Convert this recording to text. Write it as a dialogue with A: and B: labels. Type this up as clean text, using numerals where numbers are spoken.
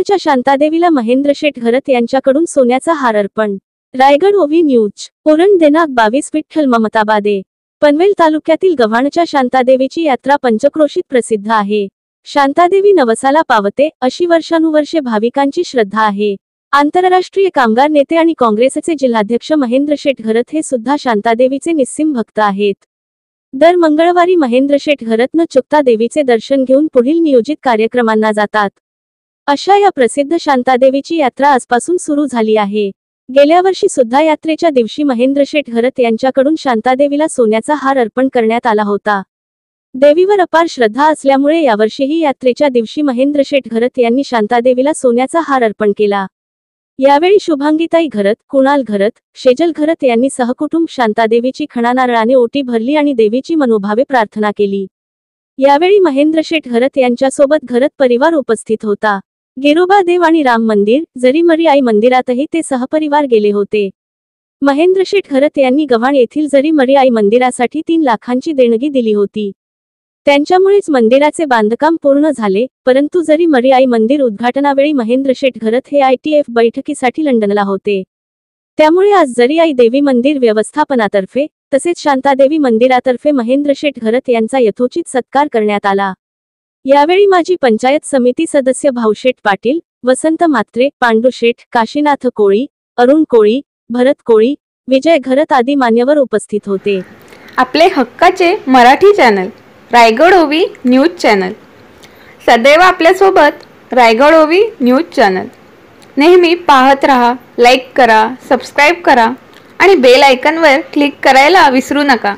A: गव्हाणच्या शांतादेवीला महेंद्र शेठ घरत यांच्याकडून सोन्याचा हार अर्पण। रायगड ओवी न्यूज। उरण दिनांक 22 विठ्ठल ममताबादे। पनवेल तालुक्यातील गव्हाणच्या शांतादेवीची यात्रा पंचक्रोशीत प्रसिद्ध आहे। शांतादेवी नवसाला पावते अशी वर्षानुवर्षे भाविकांची श्रद्धा आहे। आंतरराष्ट्रीय कामगार नेते आणि काँग्रेसचे जिल्हाध्यक्ष महेंद्र शेठ घरत हे सुद्धा शांतादेवीचे निस्सीम भक्त आहेत। दर मंगळवारी महेंद्र शेठ घरत न चुकता देवीचे दर्शन घेऊन पुढील नियोजित कार्यक्रमांना जातात। अशा या प्रसिद्ध शांतादेवीची यात्रा आजपासून सुरू झाली आहे। गेल्या वर्षी सुद्धा यात्रेच्या दिवशी महेंद्र शेठ घरत यांच्याकडून शांतादेवीला सोन्याचा हार अर्पण करण्यात आला होता। देवीवर अपार श्रद्धा असल्यामुळे यावर्षीही यात्रेच्या दिवशी महेंद्र शेठ घरत यांनी शांतादेवीला सोन्याचा हार अर्पण केला। यावेळी शुभांगीताई घरत, कुणाल घरत, शेजल घरत यांनी सहकुटुंब शांतादेवीची खणानारळाने ओटी भरली आणि देवीची मनोभावे प्रार्थना केली। यावेळी महेंद्र शेठ घरत यांच्यासोबत घरत परिवार उपस्थित होता। गिरोबा देव आणि राम मंदिर, जरीमरी आई मंदिरातही ते सहपरिवार गेले होते। महेंद्र शेठ घरत यांनी गव्हाण येथील जरीमरी आई मंदिरासाठी 3 लाखांची देणगी दिली होती। त्यांच्यामुळेच मंदिराचे बांधकाम पूर्ण झाले, परंतु जरीमरी आई मंदिर उद्घाटनावेळी महेंद्र शेठ घरत हे ITF बैठकीसाठी लंडनला होते। त्यामुळे आज जरी आई देवी मंदिर व्यवस्थापनातर्फे तसेच शांतादेवी मंदिरातर्फे महेंद्र शेठ घरत यांचा यथोचित सत्कार करण्यात आला। यावेळी माजी पंचायत समिती सदस्य भाऊशेठ पाटील, वसंत म्हात्रे, पांडू शेठ, काशीनाथ कोळी, अरुण कोळी, भरत कोळी, विजय घरत आदी मान्यवर उपस्थित होते।
B: आपले हक्काचे मराठी चॅनल रायगड ओवी न्यूज चॅनल सदैव आपल्यासोबत। रायगड ओवी न्यूज चॅनल नेहमी पाहत रहा, लाईक करा, सबस्क्राईब करा आणि बेल आयकॉनवर क्लिक करायला विसरू नका।